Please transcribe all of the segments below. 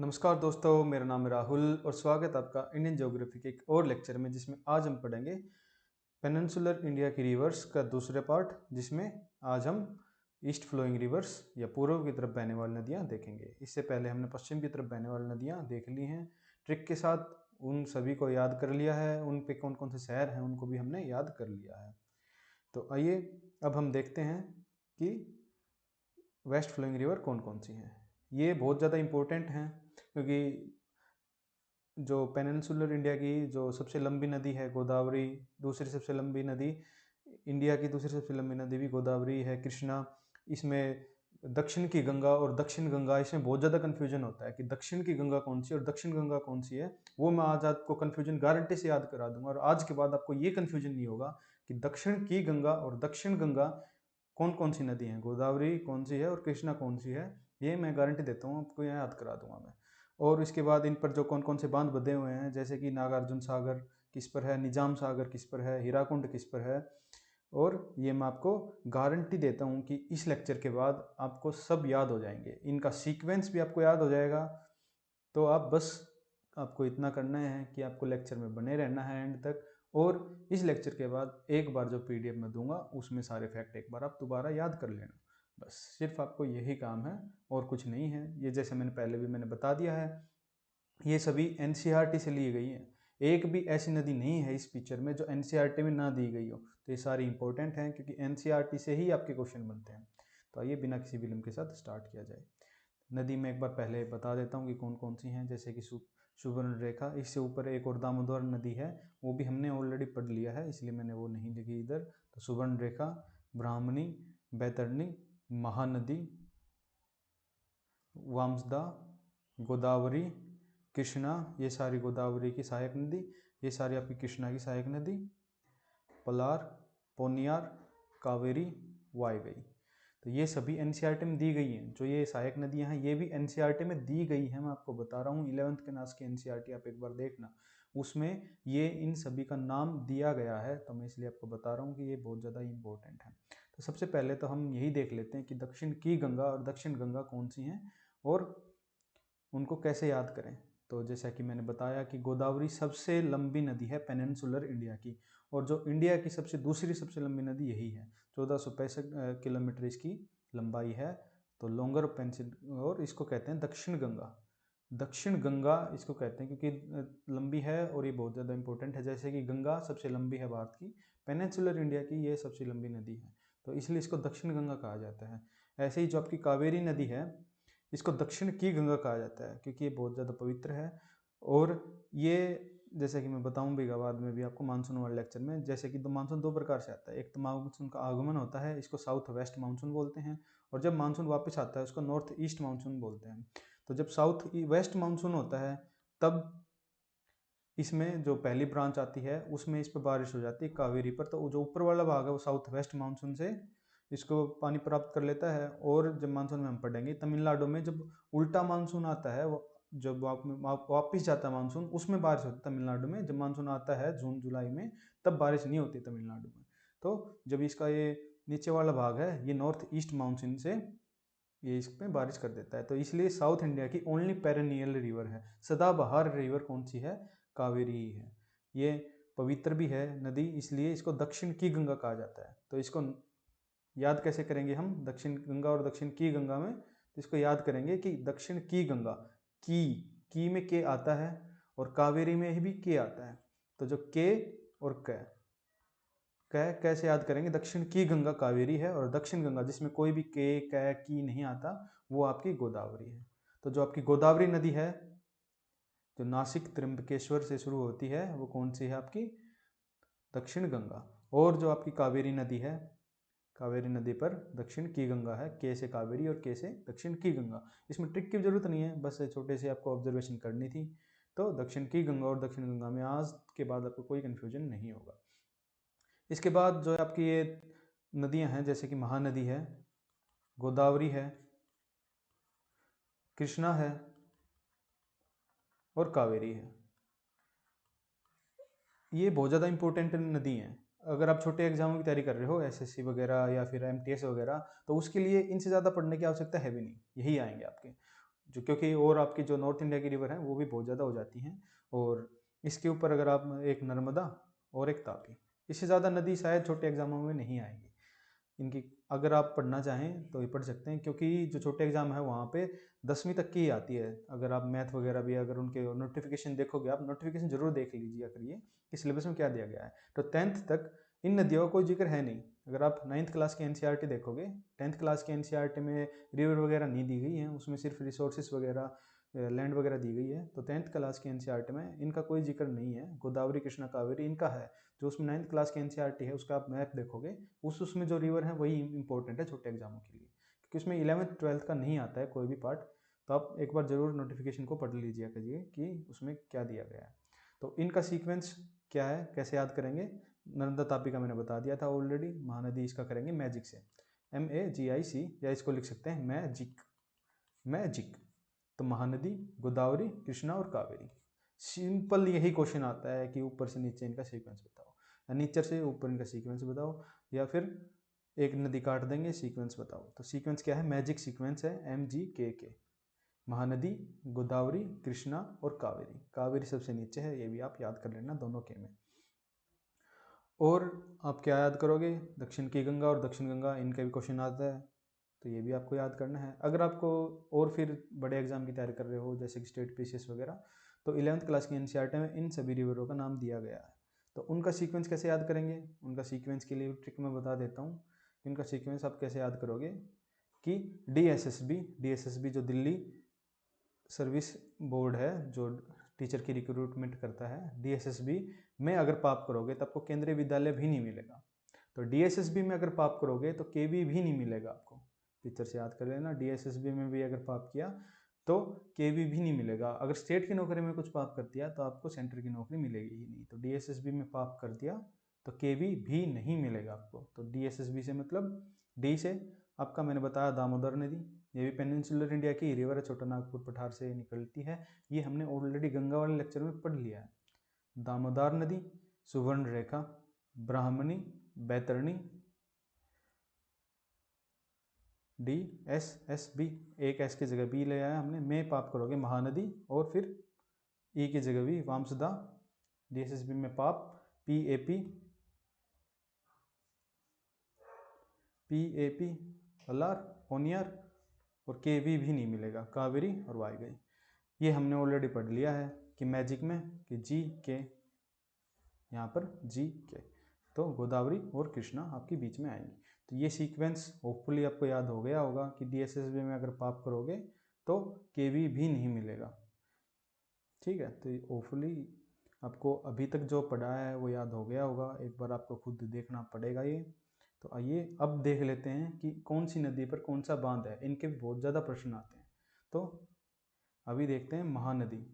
नमस्कार दोस्तों, मेरा नाम है राहुल और स्वागत है आपका इंडियन ज्योग्राफी के एक और लेक्चर में, जिसमें आज हम पढ़ेंगे पेनिनसुलर इंडिया की रिवर्स का दूसरे पार्ट, जिसमें आज हम ईस्ट फ्लोइंग रिवर्स या पूर्व की तरफ बहने वाली नदियाँ देखेंगे। इससे पहले हमने पश्चिम की तरफ बहने वाली नदियाँ देख ली हैं ट्रिक के साथ, उन सभी को याद कर लिया है, उन पे कौन कौन से शहर हैं उनको भी हमने याद कर लिया है। तो आइए अब हम देखते हैं कि वेस्ट फ्लोइंग रिवर कौन कौन सी हैं। ये बहुत ज़्यादा इम्पोर्टेंट हैं क्योंकि जो पेनिनसुलर इंडिया की जो सबसे लंबी नदी है गोदावरी, दूसरी सबसे लंबी नदी इंडिया की दूसरी सबसे लंबी नदी भी गोदावरी है, कृष्णा। इसमें दक्षिण की गंगा और दक्षिण गंगा, इसमें बहुत ज़्यादा कन्फ्यूजन होता है कि दक्षिण की गंगा कौन सी और दक्षिण गंगा कौन सी है। वो मैं आज आपको कन्फ्यूजन गारंटी से याद करा दूंगा और आज के बाद आपको ये कन्फ्यूजन नहीं होगा कि दक्षिण की गंगा और दक्षिण गंगा कौन कौन सी नदी हैं, गोदावरी कौन सी है और कृष्णा कौन सी है। ये मैं गारंटी देता हूँ, आपको यहाँ याद करा दूंगा मैं। और इसके बाद इन पर जो कौन कौन से बांध बंधे हुए हैं, जैसे कि नागार्जुन सागर किस पर है, निजाम सागर किस पर है, हीराकुंड किस पर है। और ये मैं आपको गारंटी देता हूँ कि इस लेक्चर के बाद आपको सब याद हो जाएंगे, इनका सीक्वेंस भी आपको याद हो जाएगा। तो आप बस आपको इतना करना है कि आपको लेक्चर में बने रहना है एंड तक, और इस लेक्चर के बाद एक बार जो पीडीएफ में दूंगा उसमें सारे फैक्ट एक बार आप दोबारा याद कर लेना। बस सिर्फ आपको यही काम है और कुछ नहीं है। ये जैसे मैंने पहले भी बता दिया है, ये सभी एनसीईआरटी से ली गई है। एक भी ऐसी नदी नहीं है इस पिक्चर में जो एनसीईआरटी में ना दी गई हो। तो ये सारी इंपॉर्टेंट हैं क्योंकि एनसीईआरटी से ही आपके क्वेश्चन बनते हैं। तो आइए बिना किसी विलंब के साथ स्टार्ट किया जाए। नदी में एक बार पहले बता देता हूँ कि कौन कौन सी हैं, जैसे कि सुवर्ण रेखा, इससे ऊपर एक और दामोदर नदी है, वो भी हमने ऑलरेडी पढ़ लिया है इसलिए मैंने वो नहीं लिखी इधर। तो सुवर्ण रेखा, ब्राह्मणी, बैतरणी, महानदी, वामसदा, गोदावरी, कृष्णा, ये सारी गोदावरी की सहायक नदी, ये सारी आपकी कृष्णा की सहायक नदी, पलार, पोनियार, कावेरी, वायगई। तो ये सभी एनसीईआरटी में दी गई हैं। जो ये सहायक नदियां हैं ये भी एनसीईआरटी में दी गई हैं, मैं आपको बता रहा हूँ। 11th क्लास की एनसीईआरटी आप एक बार देखना, उसमें ये इन सभी का नाम दिया गया है। तो मैं इसलिए आपको बता रहा हूँ कि ये बहुत ज़्यादा इंपॉर्टेंट है। तो सबसे पहले तो हम यही देख लेते हैं कि दक्षिण की गंगा और दक्षिण गंगा कौन सी हैं और उनको कैसे याद करें। तो जैसा कि मैंने बताया कि गोदावरी सबसे लंबी नदी है पेनिनसुलर इंडिया की, और जो इंडिया की दूसरी सबसे लंबी नदी यही है। 1465 किलोमीटर इसकी लंबाई है। तो लॉन्गर पेंसिल, और इसको कहते हैं दक्षिण गंगा। दक्षिण गंगा इसको कहते हैं क्योंकि लंबी है और ये बहुत ज़्यादा इंपॉर्टेंट है। जैसे कि गंगा सबसे लंबी है भारत की, पेनिनसुलर इंडिया की ये सबसे लंबी नदी है, तो इसलिए इसको दक्षिण गंगा कहा जाता है। ऐसे ही जो आपकी कावेरी नदी है, इसको दक्षिण की गंगा कहा जाता है क्योंकि ये बहुत ज़्यादा पवित्र है। और ये जैसे कि मैं बताऊं भी बाद में भी आपको मानसून वाले लेक्चर में, जैसे कि मानसून दो प्रकार से आता है। एक तो मानसून का आगमन होता है, इसको साउथ वेस्ट मानसून बोलते हैं, और जब मानसून वापस आता है उसको नॉर्थ ईस्ट मानसून बोलते हैं। तो जब साउथ वेस्ट मानसून होता है तब इसमें जो पहली ब्रांच आती है उसमें इस पर बारिश हो जाती है कावेरी पर। तो जो ऊपर वाला भाग है वो साउथ वेस्ट मानसून से इसको पानी प्राप्त कर लेता है। और जब मानसून में हम पढ़ेंगे तमिलनाडु में जब उल्टा मानसून आता है, वो जब वापिस जाता है मानसून, उसमें बारिश होती है तमिलनाडु में। जब मानसून आता है जून जुलाई में तब बारिश नहीं होती तमिलनाडु में। तो जब इसका ये नीचे वाला भाग है ये नॉर्थ ईस्ट मानसून से ये इस पे बारिश कर देता है। तो इसलिए साउथ इंडिया की ओनली पेरेनियल रिवर है, सदाबहार रिवर कौन सी है, कावेरी ही है। ये पवित्र भी है नदी, इसलिए इसको दक्षिण की गंगा कहा जाता है। तो इसको याद कैसे करेंगे हम, दक्षिण गंगा और दक्षिण की गंगा में, तो इसको याद करेंगे कि दक्षिण की गंगा, की में के आता है और कावेरी में भी के आता है। तो जो के और कैसे याद करेंगे, दक्षिण की गंगा कावेरी है और दक्षिण गंगा जिसमें कोई भी के कै की नहीं आता वो आपकी गोदावरी है। तो जो आपकी गोदावरी नदी है जो नासिक त्र्यंबकेश्वर से शुरू होती है वो कौन सी है, आपकी दक्षिण गंगा। और जो आपकी कावेरी नदी है, कावेरी नदी पर दक्षिण की गंगा है, के से कावेरी और के से दक्षिण की गंगा। इसमें ट्रिक की जरूरत नहीं है, बस छोटे से आपको ऑब्जर्वेशन करनी थी। तो दक्षिण की गंगा और दक्षिण गंगा में आज के बाद आपको कोई कन्फ्यूजन नहीं होगा। इसके बाद जो आपकी ये नदियां हैं, जैसे कि महानदी है, गोदावरी है, कृष्णा है और कावेरी है। ये बहुत ज़्यादा इंपॉर्टेंट नदी हैं। अगर आप छोटे एग्जामों की तैयारी कर रहे हो, एसएससी वगैरह या फिर एमटीएस वगैरह, तो उसके लिए इनसे ज़्यादा पढ़ने की आवश्यकता है भी नहीं, यही आएंगे आपके। जो क्योंकि और आपकी जो नॉर्थ इंडिया की रिवर है वो भी बहुत ज़्यादा हो जाती हैं। और इसके ऊपर अगर आप एक नर्मदा और एक तापी, इससे ज़्यादा नदी शायद छोटे एग्जामों में नहीं आएंगी। इनकी अगर आप पढ़ना चाहें तो ये पढ़ सकते हैं, क्योंकि जो छोटे एग्जाम है वहाँ पे 10वीं तक की ही आती है। अगर आप मैथ वगैरह भी अगर उनके नोटिफिकेशन देखोगे, आप नोटिफिकेशन जरूर देख लीजिए करिए कि सिलेबस में क्या दिया गया है। तो 10th तक इन नदियों का कोई जिक्र है नहीं। अगर आप 9th क्लास की एनसीईआरटी देखोगे, 10th क्लास की एनसीईआरटी में रिवर वगैरह नहीं दी गई है, उसमें सिर्फ रिसोर्सेज वगैरह लैंड वगैरह दी गई है। तो 10th क्लास की एनसीईआरटी में इनका कोई जिक्र नहीं है। गोदावरी, कृष्णा, कावेरी इनका है। जो उसमें 9th क्लास की एनसीईआरटी है उसका आप मैप देखोगे, उसमें जो रिवर है वही इंपॉर्टेंट है छोटे एग्जामों के लिए, क्योंकि उसमें 11th 12th का नहीं आता है कोई भी पार्ट। तो आप एक बार जरूर नोटिफिकेशन को पढ़ लीजिए करिए कि उसमें क्या दिया गया है। तो इनका सीक्वेंस क्या है, कैसे याद करेंगे। नर्मदा तापी का मैंने बता दिया था ऑलरेडी। महानदी इसका करेंगे मैजिक से, MAGIC, या इसको लिख सकते हैं मैजिक, मैजिक। तो महानदी, गोदावरी, कृष्णा और कावेरी। सिंपल यही क्वेश्चन आता है कि ऊपर से नीचे इनका सीक्वेंस बताओ, या नीचे से ऊपर इनका सीक्वेंस बताओ, या फिर एक नदी काट देंगे सीक्वेंस बताओ। तो सीक्वेंस क्या है, मैजिक सीक्वेंस है MGKK। महानदी, गोदावरी, कृष्णा और कावेरी। कावेरी सबसे नीचे है, ये भी आप याद कर लेना दोनों के में। और आप क्या याद करोगे, दक्षिण की गंगा और दक्षिण गंगा, इनका भी क्वेश्चन आता है, तो ये भी आपको याद करना है। अगर आपको और फिर बड़े एग्जाम की तैयारी कर रहे हो जैसे कि स्टेट पीसीएस वगैरह, तो 11th क्लास की एनसीईआरटी में इन सभी रिवरों का नाम दिया गया है। तो उनका सीक्वेंस कैसे याद करेंगे, उनका सीक्वेंस के लिए ट्रिक मैं बता देता हूँ। इनका सीक्वेंस आप कैसे याद करोगे कि DSSB जो दिल्ली सर्विस बोर्ड है, जो टीचर की रिक्रूटमेंट करता है, DSSB में अगर पाप करोगे तो आपको केंद्रीय विद्यालय भी नहीं मिलेगा। तो DSSB में अगर पाप करोगे तो केवी भी नहीं मिलेगा आपको। पिक्चर से याद कर लेना, DSSB में भी अगर पाप किया तो केवी भी नहीं मिलेगा। अगर स्टेट की नौकरी में कुछ पाप कर दिया तो आपको सेंटर की नौकरी मिलेगी ही नहीं। तो DSSB में पाप कर दिया तो केवी भी नहीं मिलेगा आपको। तो DSSB से मतलब डी से आपका मैंने बताया दामोदर नदी, ये भी पेनिनसुलर इंडिया की रिवर है, छोटा नागपुर पठार से निकलती है। ये हमने ऑलरेडी गंगा वाले लेक्चर में पढ़ लिया है। दामोदर नदी, सुवर्ण रेखा, ब्राह्मणी, बैतरणी, DSSB, एक एस की जगह बी ले आया हमने। में पाप करोगे महानदी, और फिर ई की जगह भी वामसदा। DSSB में पाप PAP पलार, पोनियार, और KV भी नहीं मिलेगा, कावेरी और वायगई। ये हमने ऑलरेडी पढ़ लिया है कि मैजिक में कि GK, यहाँ पर GK, तो गोदावरी और कृष्णा आपके बीच में आएंगी। तो ये सीक्वेंस होपफुली आपको याद हो गया होगा कि DSSB में अगर पाप करोगे तो KV भी नहीं मिलेगा। ठीक है, तो होपफुली आपको अभी तक जो पढ़ा है वो याद हो गया होगा। एक बार आपको खुद देखना पड़ेगा ये। तो आइए अब देख लेते हैं कि कौन सी नदी पर कौन सा बांध है। इनके भी बहुत ज़्यादा प्रश्न आते हैं। तो अभी देखते हैं महानदी।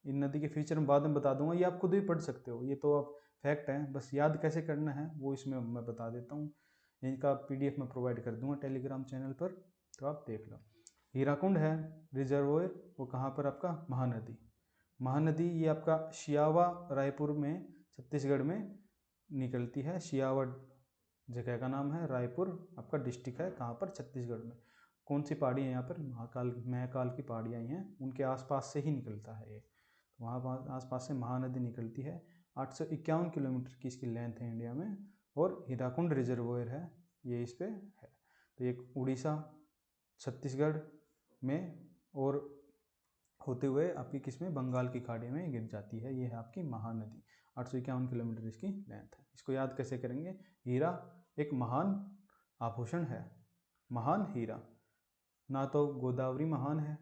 इन नदी के फीचर में बाद में बता दूंगा, ये आप खुद भी पढ़ सकते हो, ये तो आप फैक्ट है। बस याद कैसे करना है वो इसमें मैं बता देता हूँ। इनका PDF मैं प्रोवाइड कर दूंगा टेलीग्राम चैनल पर, तो आप देख लो। हीराकुंड है रिजर्वोयर, वो कहाँ पर आपका, महानदी। महानदी ये आपका सियावा रायपुर में छत्तीसगढ़ में निकलती है। सियावा जगह का नाम है, रायपुर आपका डिस्ट्रिक्ट है, कहाँ पर, छत्तीसगढ़ में। कौन सी पहाड़ी है यहाँ पर, महाकाल की पहाड़ियाँ ही हैं, उनके आसपास से ही निकलता है ये। तो वहाँ आसपास से महानदी निकलती है। 851 किलोमीटर की इसकी लेंथ है इंडिया में। और हीराकुंड रिजर्वोयर है, ये इस पे है। तो ये उड़ीसा, छत्तीसगढ़ में और होते हुए आपकी किसमें, बंगाल की खाड़ी में गिर जाती है। ये है आपकी महानदी। 851 किलोमीटर इसकी लेंथ है। इसको याद कैसे करेंगे, हीरा एक महान आभूषण है, महान हीरा। ना तो गोदावरी महान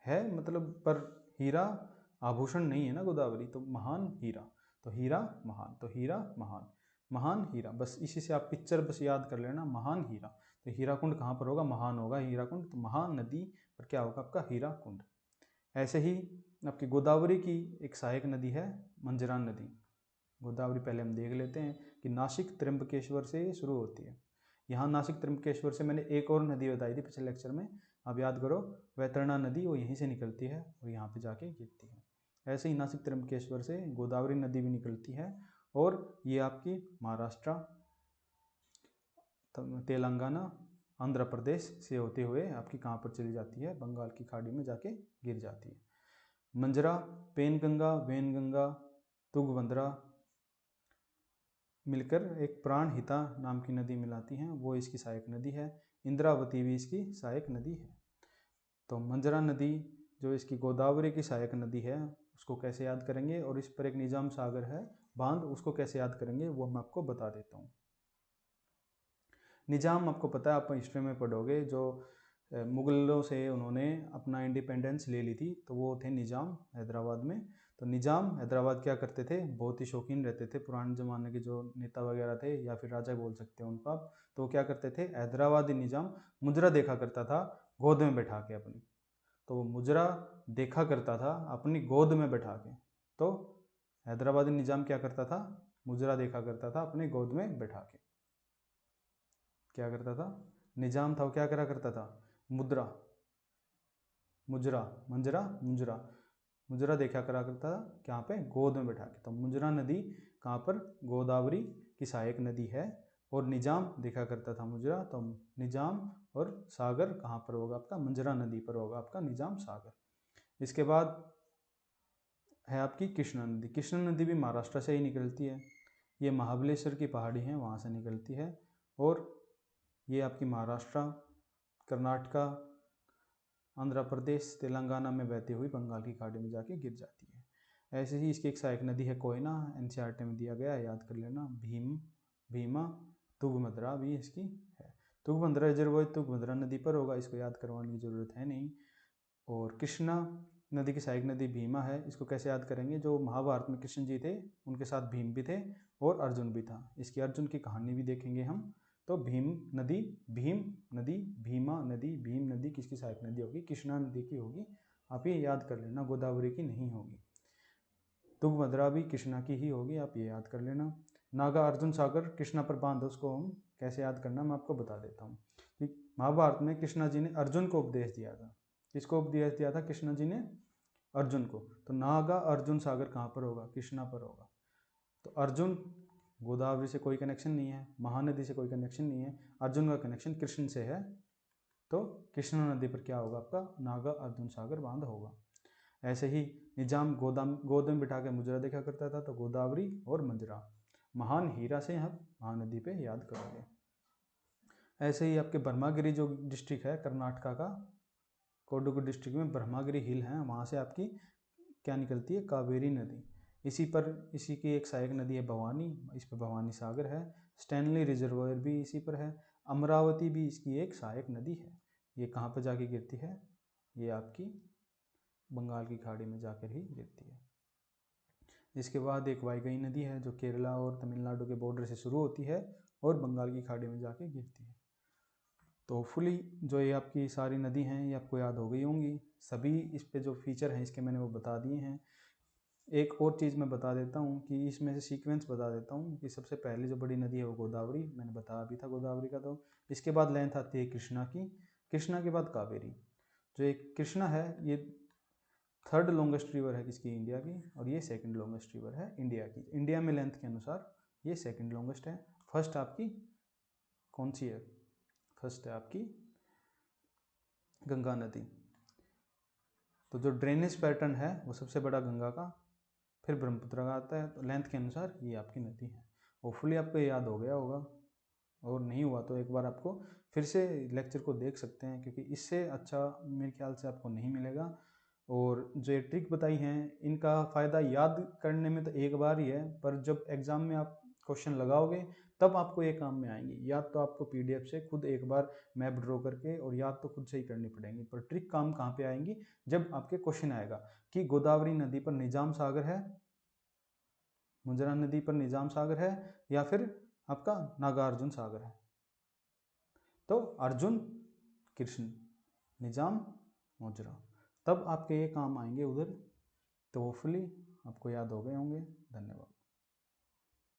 है मतलब, पर हीरा आभूषण नहीं है ना गोदावरी, तो महान हीरा। तो हीरा महान, तो हीरा महान, महान हीरा। बस इसी से आप पिक्चर बस याद कर लेना, महान हीरा। तो हीराकुंड कहाँ पर होगा, महान होगा हीराकुंड। तो महान नदी पर क्या होगा आपका, हीराकुंड। ऐसे ही आपकी गोदावरी की एक सहायक नदी है, मंजरा नदी। गोदावरी पहले हम देख लेते हैं कि नासिक त्र्यंबकेश्वर से शुरू होती है। यहाँ नासिक त्र्यंबकेश्वर से मैंने एक और नदी बताई थी पिछले लेक्चर में, आप याद करो, वैतरणा नदी, वो यहीं से निकलती है और यहाँ पे जाके गिरती है। ऐसे ही नासिक त्र्यंबकेश्वर से गोदावरी नदी भी निकलती है, और ये आपकी महाराष्ट्र, तेलंगाना, आंध्र प्रदेश से होते हुए आपकी कहाँ पर चली जाती है, बंगाल की खाड़ी में जाके गिर जाती है। मंजरा, पेनगंगा, वेनगंगा, तुंगभद्रा मिलकर एक प्राणहिता नाम की नदी मिलाती हैं, वो इसकी सहायक नदी है। इंद्रावती भी इसकी सहायक नदी है। तो मंजरा नदी जो इसकी गोदावरी की सहायक नदी है उसको कैसे याद करेंगे, और इस पर एक निजाम सागर है बांध, उसको कैसे याद करेंगे वो मैं आपको बता देता हूँ। निजाम आपको पता है, आप हिस्ट्री में पढ़ोगे, जो मुगलों से उन्होंने अपना इंडिपेंडेंस ले ली थी, तो वो थे निजाम हैदराबाद में। तो निजाम हैदराबाद क्या करते थे, बहुत ही शौकीन रहते थे, पुराने ज़माने के जो नेता वगैरह थे या फिर राजा बोल सकते हैं उनको आप, तो क्या करते थे, हैदराबादी निजाम मुजरा देखा करता था गोद में बैठा के अपनी, तो वो मुजरा देखा करता था अपनी गोद में बैठा के। तो हैदराबादी निजाम क्या करता था, मुजरा देखा करता था अपनी गोद में बैठा के। क्या करता था, निजाम था वो क्या करा करता था, मुजरा मुजरा देखा करा करता था, क्या पे, गोद में बैठा के। तो मुजरा नदी कहाँ पर, गोदावरी की सहायक नदी है, और निजाम देखा करता था मुजरा, तो निजाम और सागर कहाँ पर होगा आपका, मंजरा नदी पर होगा आपका निजाम सागर। इसके बाद है आपकी कृष्णा नदी। कृष्णा नदी भी महाराष्ट्र से ही निकलती है, ये महाबलेश्वर की पहाड़ी है वहाँ से निकलती है, और ये आपकी महाराष्ट्र, कर्नाटका, आंध्र प्रदेश, तेलंगाना में बहती हुई बंगाल की खाड़ी में जाके गिर जाती है। ऐसे ही इसकी एक सहायक नदी है कोयना, एनसीईआरटी में दिया गया है, याद कर लेना। भीमा, तुंगभद्रा भी इसकी है। तुंगभद्रा रिजर्वॉयर तुंगभद्रा नदी पर होगा, इसको याद करवाने की ज़रूरत है नहीं। और कृष्णा नदी की सहायक नदी भीमा है, इसको कैसे याद करेंगे, जो महाभारत में कृष्ण जी थे उनके साथ भीम भी थे और अर्जुन भी था, इसकी अर्जुन की कहानी भी देखेंगे हम। तो भीम नदी, भीमा नदी, भीम नदी किसकी सहायक नदी होगी, कृष्णा नदी की होगी, आप ये याद कर लेना, गोदावरी की नहीं होगी। तुंगभद्रा भी कृष्णा की ही होगी, आप ये याद कर लेना। नागा अर्जुन सागर कृष्णा पर बांध, उसको हम कैसे याद करना मैं आपको बता देता हूँ। महाभारत में कृष्णा जी ने अर्जुन को उपदेश दिया था, किसको उपदेश दिया था, कृष्णा जी ने अर्जुन को। तो नागा अर्जुन सागर कहाँ पर होगा, कृष्णा पर होगा। तो अर्जुन, गोदावरी से कोई कनेक्शन नहीं है, महानदी से कोई कनेक्शन नहीं है, अर्जुन का कनेक्शन कृष्ण से है, तो कृष्णा नदी पर क्या होगा आपका, नागा अर्जुन सागर बांध होगा। ऐसे ही निजाम गोद में बिठा के मुजरा देखा करता था, तो गोदावरी और मंजरा, महान हीरा से आप महानदी पे याद करोगे। ऐसे ही आपके ब्रह्मागिरी जो डिस्ट्रिक्ट है कर्नाटका का, कोडुगु डिस्ट्रिक्ट में ब्रह्मागिरी हिल है, वहाँ से आपकी क्या निकलती है, कावेरी नदी। इसी की एक सहायक नदी है भवानी, इस पर भवानी सागर है। स्टैनली रिजर्वॉयर भी इसी पर है। अमरावती भी इसकी एक सहायक नदी है। ये कहाँ पर जाके गिरती है, ये आपकी बंगाल की खाड़ी में जाकर ही गिरती है। इसके बाद एक वाइगई नदी है जो केरला और तमिलनाडु के बॉर्डर से शुरू होती है और बंगाल की खाड़ी में जाके गिरती है। तो होपफुली जो ये आपकी सारी नदी हैं ये आपको याद हो गई होंगी, सभी इस पे जो फीचर हैं इसके मैंने वो बता दिए हैं। एक और चीज़ मैं बता देता हूँ कि इसमें से सीक्वेंस बता देता हूँ कि सबसे पहले जो बड़ी नदी है वो गोदावरी, मैंने बताया भी था गोदावरी का। तो इसके बाद लेंथ आती है कृष्णा की, कृष्णा के बाद कावेरी। जो एक कृष्णा है ये थर्ड लॉन्गेस्ट रिवर है किसकी, इंडिया की, और ये सेकंड लॉन्गेस्ट रिवर है इंडिया की। इंडिया में लेंथ के अनुसार ये सेकंड लॉन्गेस्ट है। फर्स्ट आपकी कौन सी है, फर्स्ट है आपकी गंगा नदी। तो जो ड्रेनेज पैटर्न है वो सबसे बड़ा गंगा का, फिर ब्रह्मपुत्र का आता है। तो लेंथ के अनुसार ये आपकी नदी है। होपफुली आपको याद हो गया होगा, और नहीं हुआ तो एक बार आपको फिर से लेक्चर को देख सकते हैं, क्योंकि इससे अच्छा मेरे ख्याल से आपको नहीं मिलेगा। और जो ये ट्रिक बताई हैं इनका फ़ायदा याद करने में तो एक बार ही है, पर जब एग्ज़ाम में आप क्वेश्चन लगाओगे तब आपको ये काम में आएंगी। याद तो आपको पीडीएफ से खुद एक बार मैप ड्रॉ करके और याद तो खुद से ही करनी पड़ेंगी, पर ट्रिक काम कहाँ पे आएंगी, जब आपके क्वेश्चन आएगा कि गोदावरी नदी पर निजाम सागर है, मुजरा नदी पर निजाम सागर है, या फिर आपका नागार्जुन सागर है। तो अर्जुन, कृष्ण, निजाम, मुजरा, तब आपके ये काम आएंगे उधर। तो होपफुली आपको याद हो गए होंगे। धन्यवाद।